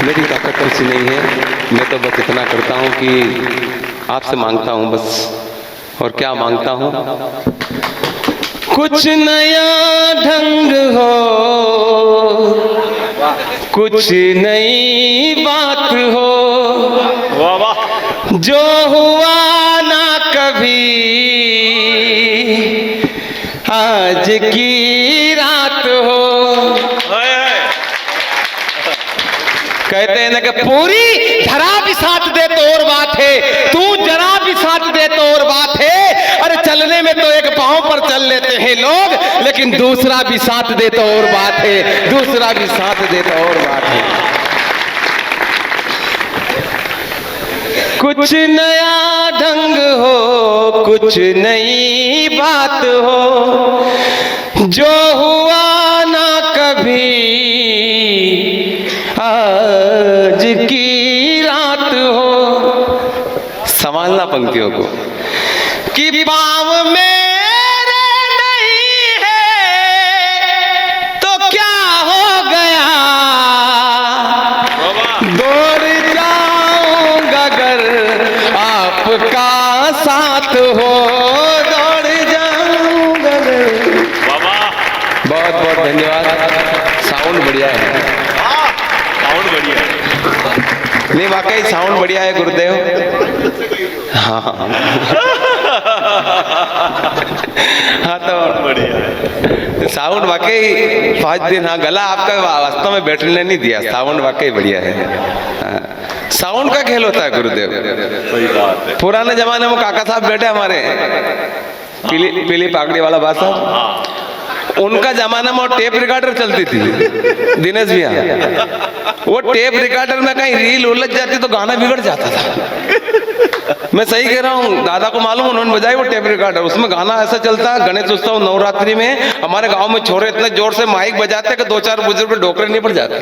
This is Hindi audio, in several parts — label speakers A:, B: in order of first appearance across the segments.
A: मेरी ताकत ऐसी नहीं है, मैं तो बस इतना करता हूँ कि आपसे मांगता हूँ बस। और क्या मांगता हूँ? कुछ नया ढंग हो, कुछ नई बात हो, जो हुआ ना कभी आज की रात हो। कहते हैं ना कि पूरी धरा भी साथ दे तो और बात है, तू जरा भी साथ दे तो और बात है। अरे चलने में तो एक पांव पर चल लेते हैं लोग, लेकिन दूसरा भी साथ दे तो और बात है, दूसरा भी साथ दे तो और बात है। कुछ नया ढंग हो, कुछ नई बात हो, जो हुआ ना कभी आज की रात हो। संभालना पंक्तियों को कि पाँव मेरे नहीं है तो क्या हो गया, दौड़ जाऊंगा अगर आपका साथ हो, दौड़ जाऊंगा अगर। बहुत बहुत धन्यवाद। साउंड बढ़िया है,
B: साउंड बढ़िया है।
A: नहीं वाकई साउंड बढ़िया है गुरुदेव। हाँ हाँ तो
B: बढ़िया है
A: साउंड वाकई 5 दिन। हाँ गला आपका वास्तव में बैठने नहीं दिया, साउंड वाकई बढ़िया है। साउंड का खेल होता है गुरुदेव।
B: सही बात है।
A: पुराने जमाने में काका साहब बैठे हमारे, पीली पागड़ी वाला बात साहब, उनका जमाना में टेप रिकॉर्डर चलती थी दिनेश भैया। वो टेप रिकॉर्डर में कहीं रील उलझ जाती तो गाना बिगड़ जाता था। मैं सही कह रहा हूँ, दादा को मालूम, उन्होंने बजाई वो टेप रिकॉर्डर, उसमें गाना ऐसा चलता है। गणेश उत्सव नवरात्रि में हमारे गांव में छोरे इतने जोर से माइक बजाते कि 2-4 बुजुर्ग डोकरे नहीं पड़ जाते।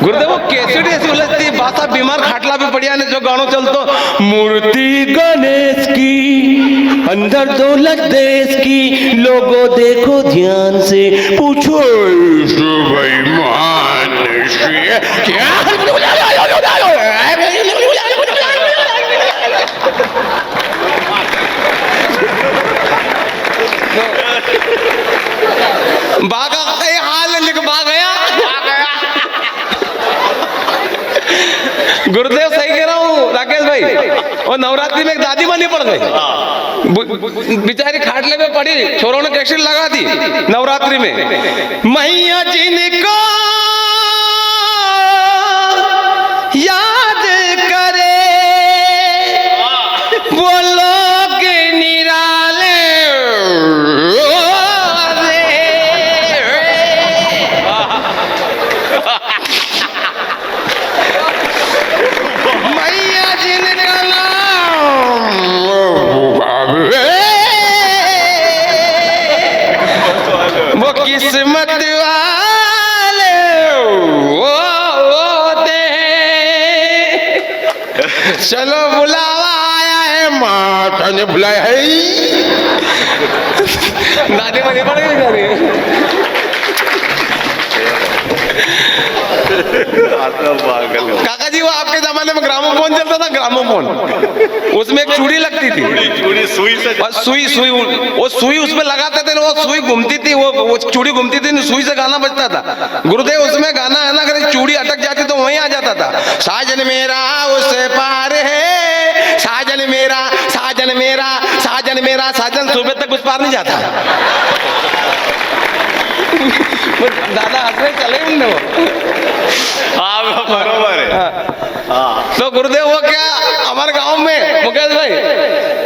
A: गुरुदेव वो कैसेट ऐसी उलझती, बासा बीमार खाटला भी बढ़िया ने जो गानों चलतो, मूर्ति गणेश की अंदर दौलत देश की, लोगों देखो ध्यान से पूछो बागा कई हाल लिख गया। गुरुदेव सही कह रहा हूँ राकेश भाई, और नवरात्रि में एक दादी बनी पड़ गई, बेचारी खाटले में पड़ी, छोरों ने कैसेट लगा दी नवरात्रि में। मैया जिनको याद करे वो लोग निराले मैया जिनका वो किस्मत वाले होते हैं। चलो बुलावा आया है, माता ने बुलाया है। दादी बनी पड़ गई। काका जी वो आपके जमाने में ग्रामोफोन चलता था, ग्रामोफोन, उसमें एक चूड़ी लगती थी,
B: चूड़ी सुई से,
A: सुई वो सुई उसमें लगाते थे, वो सुई घूमती थी, वो चूड़ी घूमती थी, सुई से गाना बजता था। गुरुदेव उसमें गाना है ना, अगर चूड़ी अटक जाती तो वहीं आ जाता था, साजन मेरा उस पार है, साजन मेरा, साजन मेरा, साजन मेरा, साजन सुबह तक उस पार नहीं जाता। दादा हंस रहे, चले उनने वो।
B: हाँ बरोबर है। हाँ
A: तो गुरुदेव वो क्या हमारे गांव में मुकेश भाई,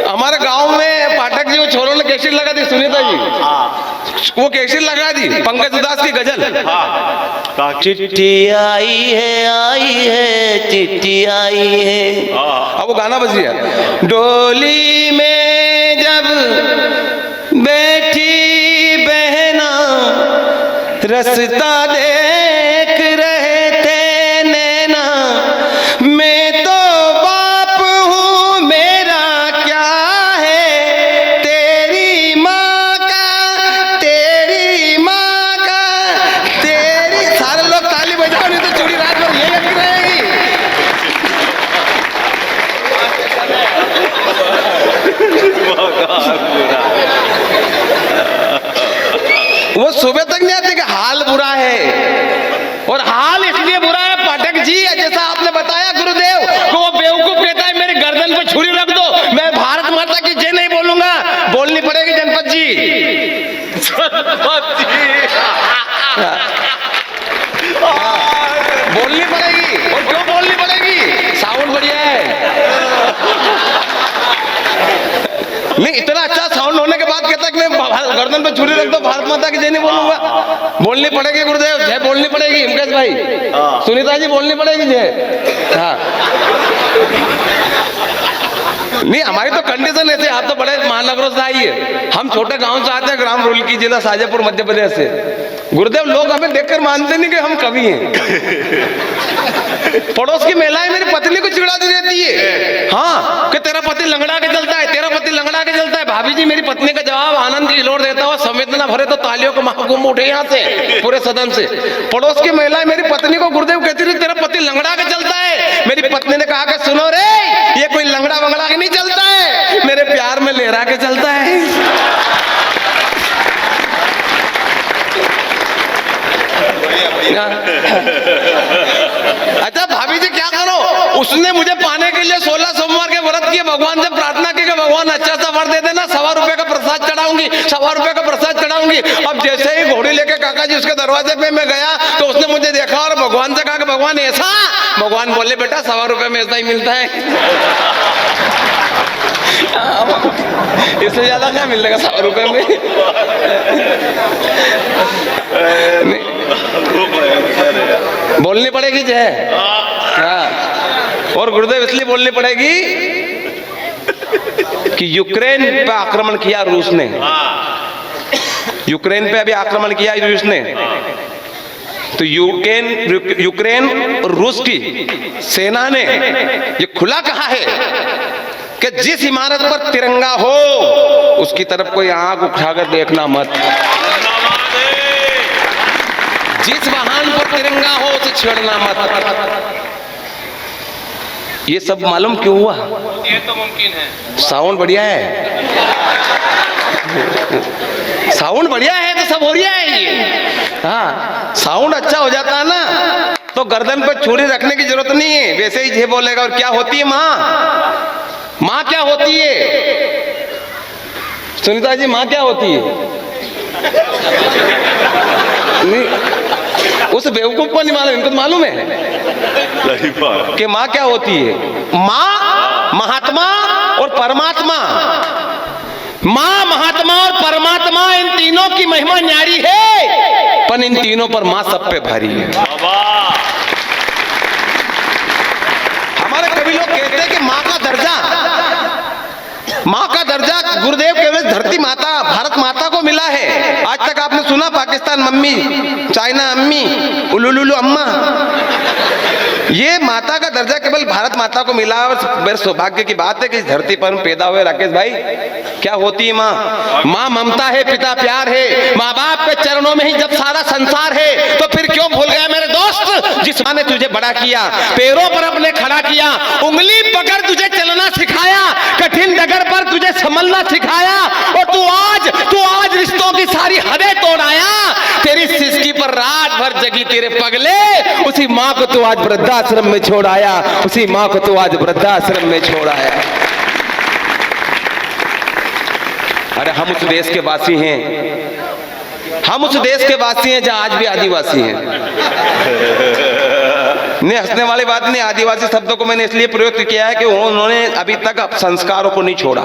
A: हमारे गांव में पाठक जी वो छोरों ने कैसेट लगा दी, सुनीता जी वो कैसेट लगा दी, पंकज उदास की गजल। चिट्ठी आई है चिट्ठी आई है। अब वो गाना बज गया, डोली में जब बैठी बहना रास्ता देख रहे थे नैना, मैं तो बाप हूँ मेरा क्या है, तेरी माँ का, तेरी माँ का, तेरी, सारे लोग ताली बजाओ नहीं सुबह तक नहीं आती कि हाल बुरा है। और हाल इसलिए बुरा है पाठक जी, जैसा आपने बताया गुरुदेव को, वो बेवकूफ कहता है मेरी गर्दन पे छुरी रख दो, मैं भारत माता की जय नहीं बोलूंगा। बोलनी पड़ेगी जनपद जी। बोलनी पड़ेगी। और क्यों बोलनी पड़ेगी? साउंड बढ़िया है। नहीं, इतना अच्छा साउंड होने के बाद कहता कि मैं गर्दन पे छुरी रख दो, भारत माता की जय नहीं बोलूंगा। बोलनी पड़ेगी गुरुदेव, जय बोलनी पड़ेगी। हिमकेश भाई, सुनीता जी, बोलनी पड़ेगी जय। हाँ, नहीं हमारी तो कंडीशन ऐसे, आप तो बड़े महानगरों से आई है, हम छोटे गांव से आते हैं, ग्राम रुलकी जिला शाजापुर मध्य प्रदेश से। गुरुदेव लोग हमें देखकर मानते नहीं कि हम कवि हैं। पड़ोस की महिलाएं मेरी पत्नी को चिढ़ाती रहती है, हाँ, कि तेरा पति लंगड़ा के चलता है, तेरा पति लंगड़ा के चलता है। भाभी जी मेरी पत्नी का जवाब आनंद की हिलोर देता हुआ संवेदना भरे तो तालियों का महाकुंभ उठे यहाँ से, पूरे सदन से। पड़ोस की महिलाएं मेरी पत्नी को गुरुदेव कहती थी तेरा पति लंगड़ा के चलता है। मेरी पत्नी ने कहा कि सुनो रे, ये कोई लंगड़ा वंगड़ा के नहीं चलता है, मेरे प्यार में लहरा के चलता है। अच्छा भाभी जी क्या करो, उसने मुझे पाने के लिए 16 सोमवार के व्रत किए, भगवान से प्रार्थना की कि भगवान अच्छा सा वर दे देना, 1.25 रुपए का प्रसाद चढ़ाऊंगी, 1.25 रुपए का प्रसाद चढ़ाऊंगी। अब जैसे ही घोड़ी लेके काका जी उसके दरवाजे पे मैं गया तो उसने मुझे देखा और भगवान से कहा कि भगवान ऐसा, भगवान बोले बेटा 1.25 रुपए में ऐसा ही मिलता है। इससे ज्यादा क्या मिलेगा 100 रुपए में? बोलनी पड़ेगी जय। हाँ, और गुरुदेव इसलिए बोलनी पड़ेगी कि यूक्रेन पे आक्रमण किया रूस ने, यूक्रेन पे अभी आक्रमण किया रूस ने, तो यूक्रेन और रूस की सेना ने ये खुला कहा है कि जिस इमारत पर तिरंगा हो उसकी तरफ कोई आंख उठाकर देखना मत, जिस वाहन पर तिरंगा हो उसे छेड़ना मत। ये सब मालूम क्यों हुआ?
C: ये तो मुमकिन है।
A: साउंड बढ़िया है, साउंड बढ़िया है तो सब हो रहा है ये। हाँ, साउंड अच्छा हो जाता है ना तो गर्दन पर छुरी रखने की जरूरत नहीं है, वैसे ही जे बोलेगा। और क्या होती है माँ? माँ क्या होती है सुनीता जी? माँ क्या होती है? नहीं, उस बेवकूफ को नहीं मालूम, इनको तो मालूम है कि माँ क्या होती है। माँ महात्मा और परमात्मा, माँ महात्मा और परमात्मा, इन तीनों की महिमा न्यारी है, पर इन तीनों पर माँ सब पे भारी है। हमारे कभी लोग कहते हैं कि माँ का दर्जा, माँ का दर्जा गुरुदेव केवल धरती माता भारत माता को मिला है। आज तक आपने सुना पाकिस्तान मम्मी, चाइना अम्मी, उलुलुलु अम्मा? ये माता का दर्जा केवल भारत माता को मिला। और मेरे सौभाग्य की बात है कि इस धरती पर हम पैदा हुए। राकेश भाई, क्या होती है माँ? माँ ममता है, पिता प्यार है। माँ बाप के चरणों में ही जब सारा संसार है तो फिर क्यों भूल गया मेरे दोस्त, जिस माँ ने तुझे बड़ा किया, पैरों पर अपने खड़ा किया, उंगली पकड़ तुझे चलना सिखाया, कठिन डगर पर तुझे संभलना सिखाया, और तू आज रिश्तों की सारी हदें तोड़ आया। तेरी सिसकी पर रात भर जगी तेरे पगले, उसी माँ को तू आज वृद्धाश्रम में छोड़ आया, उसी माँ को तू आज वृद्धाश्रम में छोड़ आया। अरे हम उस देश के वासी हैं, हम उस देश के वासी हैं जहां आज भी आदिवासी हैं। नहीं, हंसने वाली बात नहीं। आदिवासी शब्दों को मैंने इसलिए प्रयोग किया है कि उन्होंने अभी तक संस्कारों को नहीं छोड़ा,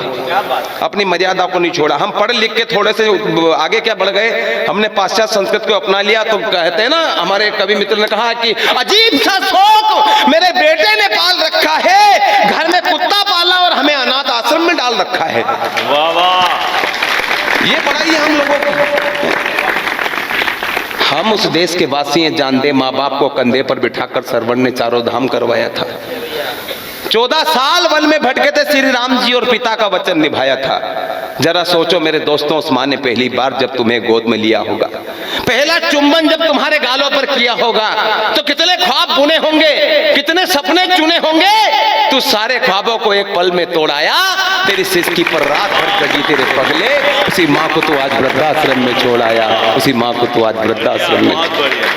A: अपनी मर्यादा को नहीं छोड़ा। हम पढ़ लिख के थोड़े से आगे क्या बढ़ गए, हमने पाश्चात्य संस्कृत को अपना लिया। तो कहते हैं ना, हमारे कवि मित्र ने कहा कि अजीब सा शौक मेरे बेटे ने पाल रखा है, घर में कुत्ता पाला और हमें अनाथ आश्रम में डाल रखा है।
B: वाह वाह,
A: ये पढ़ाई हम लोगों को। हम उस देश के वासी हैं, जान दे माँ बाप को कंधे पर बिठाकर सरवण ने चारों धाम करवाया था। 14 साल वन में भटके थे श्री राम जी और पिता का वचन निभाया था। जरा सोचो मेरे दोस्तों, उस माँ ने पहली बार जब तुम्हें गोद में लिया होगा, पहला चुंबन जब तुम्हारे गालों पर किया होगा, तो कितने ख्वाब बुने होंगे, कितने सपने चुने होंगे। तू सारे ख्वाबों को एक पल में तोड़ाया, तेरी सिसकी पर रात भर जगी तेरे पगले, उसी माँ को तू आज वृद्धाश्रम में छोड़ आया, उसी माँ को तू आज वृद्धाश्रम में।
B: बहुत बढ़िया।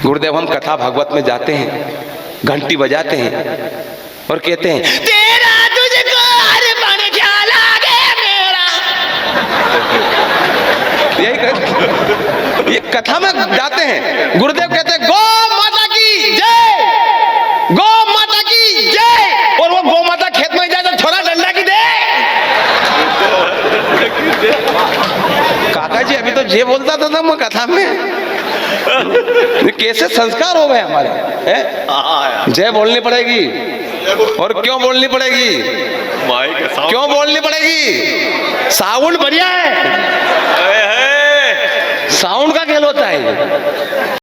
A: गुरुदेव हम कथा भागवत में जाते हैं, घंटी बजाते हैं और कहते हैं तेरा तुझको अर्पण क्या लागे मेरा, यही कर, ये कथा में जाते हैं। गुरुदेव कहते हैं गौ माता की जय, गौ माता की जय, और वो गौ माता खेत में जाए तो थोड़ा डंडा की दे। काका जी अभी तो जय बोलता था मैं कथा में, ये कैसे संस्कार हो गए हमारे हैं? जय बोलनी पड़ेगी, और क्यों बोलनी पड़ेगी? क्यों बोलनी पड़ेगी? साउंड बढ़िया है, साउंड का खेल होता है।